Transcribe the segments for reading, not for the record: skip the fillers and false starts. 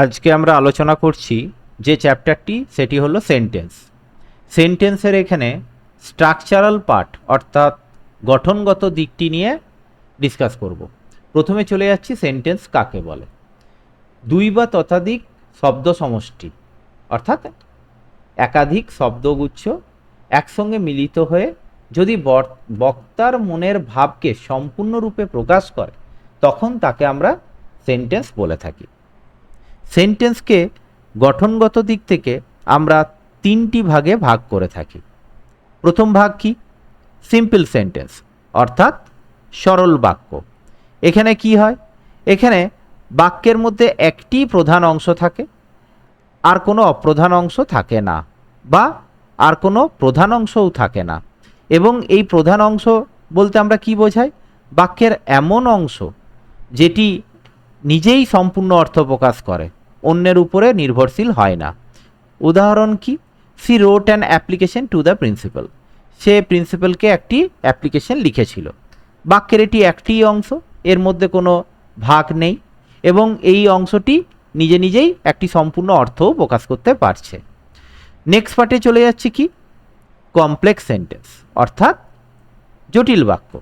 আজকে আমরা আলোচনা করছি যে চ্যাপ্টারটি সেটি হলো সেন্টেন্স। সেন্টেন্সের এখানে স্ট্রাকচারাল পার্ট অর্থাৎ গঠনগত দিকটি নিয়ে ডিসকাস করব। প্রথমে চলে যাচ্ছি সেন্টেন্স কাকে বলে। দুই বা ততোধিক শব্দ সমষ্টি অর্থাৎ একাধিক শব্দগুচ্ছ একসঙ্গে মিলিত হয়ে যদি বক্তার মনের ভাবকে সম্পূর্ণরূপে প্রকাশ করে তখন তাকে আমরা সেন্টেন্স বলে থাকি। সেন্টেন্সকে গঠনগত দিক থেকে আমরা তিনটি ভাগে ভাগ করে থাকি। প্রথম ভাগ কি? সিম্পল সেন্টেন্স অর্থাৎ সরল বাক্য। এখানে কি হয়? এখানে বাক্যের মধ্যে একটি প্রধান অংশ থাকে, আর কোনো অপ্রধান অংশ থাকে না, বা আর কোনো প্রধান অংশও থাকে না। এবং এই প্রধান অংশ বলতে আমরা কি বোঝাই? বাক্যের এমন অংশ যেটি নিজেই সম্পূর্ণ অর্থ প্রকাশ করে, অন্যের উপরে নির্ভরশীল হয় না। উদাহরণ কি? She wrote an application to the principal. সে প্রিন্সিপালকে একটি অ্যাপ্লিকেশন লিখেছিল। বাক্যের এটি একটি অংশ, এর মধ্যে কোনো ভাগ নেই, এবং এই অংশটি নিজে নিজেই একটি সম্পূর্ণ অর্থও প্রকাশ করতে পারছে। নেক্সট পার্টে চলে যাচ্ছে কি? কমপ্লেক্স সেন্টেন্স অর্থাৎ জটিল বাক্য।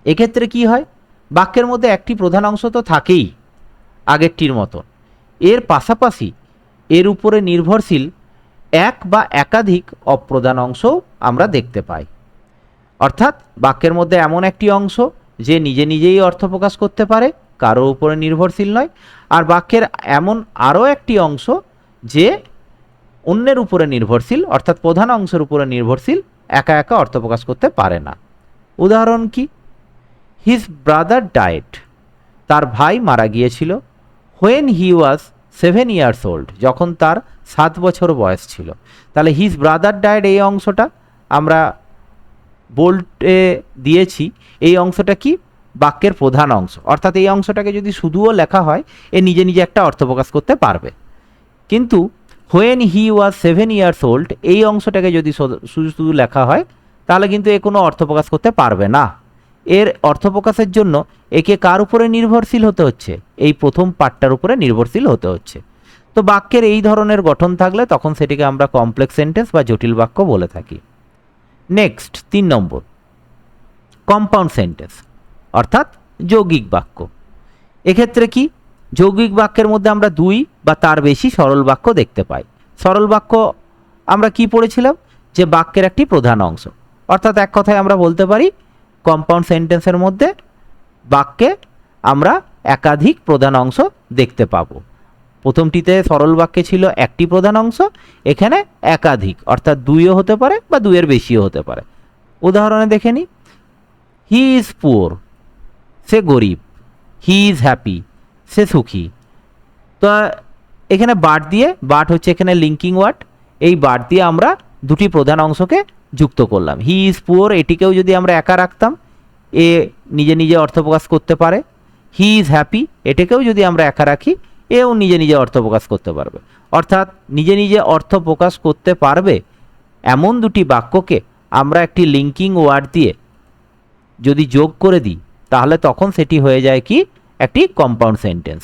এক্ষেত্রে কি হয়? বাক্যের মধ্যে একটি প্রধান অংশ তো থাকেই আগেরটির মতো, এর পাশাপাশি এর উপরে নির্ভরশীল এক বা একাধিক অপ্রধান অংশও আমরা দেখতে পাই। অর্থাৎ বাক্যের মধ্যে এমন একটি অংশ যে নিজে নিজেই অর্থ প্রকাশ করতে পারে, কারো উপরে নির্ভরশীল নয়, আর বাক্যের এমন আরও একটি অংশ যে অন্যের উপরে নির্ভরশীল অর্থাৎ প্রধান অংশের উপরে নির্ভরশীল, একা একা অর্থ প্রকাশ করতে পারে না। উদাহরণ কি? His brother died. তার ভাই মারা গিয়েছিল। When he was 7 years old। যখন তার 7 বছর বয়স ছিল। তাহলে হিজ ব্রাদার ডায়েড এই অংশটা আমরা বোল্ডে দিয়েছি। এই অংশটা কি? বাক্যের প্রধান অংশ, অর্থাৎ এই অংশটাকে যদি শুধুও লেখা হয় এ নিজে নিজে একটা অর্থ প্রকাশ করতে পারবে। কিন্তু when he was 7 years old এই অংশটাকে যদি শুধু শুধু লেখা হয় তাহলে কিন্তু এ কোনো অর্থ প্রকাশ করতে পারবে না। এর অর্থ প্রকাশের জন্য একে কার উপরে নির্ভরশীল হতে হচ্ছে? এই প্রথম পার্টটার উপরে নির্ভরশীল হতে হচ্ছে। তো বাক্যের এই ধরনের গঠন থাকলে তখন সেটিকে আমরা কমপ্লেক্স সেন্টেন্স বা জটিল বাক্য বলে থাকি। নেক্সট 3 নম্বর, কম্পাউন্ড সেন্টেন্স অর্থাৎ যৌগিক বাক্য। এক্ষেত্রে কি? যৌগিক বাক্যের মধ্যে আমরা দুই বা তার বেশি সরল বাক্য দেখতে পাই। সরল বাক্য আমরা কি পড়েছিলাম? যে বাক্যের একটি প্রধান অংশ, অর্থাৎ এক কথায় আমরা বলতে পারি কম্পাউন্ড সেন্টেন্সের মধ্যে বাক্যে আমরা একাধিক প্রধান অংশ দেখতে পাবো। প্রথমটিতে সরল বাক্যে ছিল একটি প্রধান অংশ, এখানে একাধিক অর্থাৎ দুইও হতে পারে বা দুইয়ের বেশিও হতে পারে। উদাহরণে দেখে নিই। হি ইজ পুয়ার, সে গরিব। হি ইজ হ্যাপি, সে সুখী। তো এখানে বাট হচ্ছে এখানে লিঙ্কিং ওয়ার্ড। এই বাট দিয়ে আমরা দুটি প্রধান অংশকে যুক্ত করলাম। হি ইজ পুয়ার এটিকেও যদি আমরা একা রাখতাম এ নিজে নিজে অর্থ প্রকাশ করতে পারে। হি ইজ হ্যাপি এটাকেও যদি আমরা একা রাখি এও নিজে নিজে অর্থ প্রকাশ করতে পারবে। অর্থাৎ নিজে নিজে অর্থ প্রকাশ করতে পারবে এমন দুটি বাক্যকে আমরা একটি লিঙ্কিং ওয়ার্ড দিয়ে যদি যোগ করে দিই তাহলে তখন সেটি হয়ে যায় কি? একটি কম্পাউন্ড সেন্টেন্স।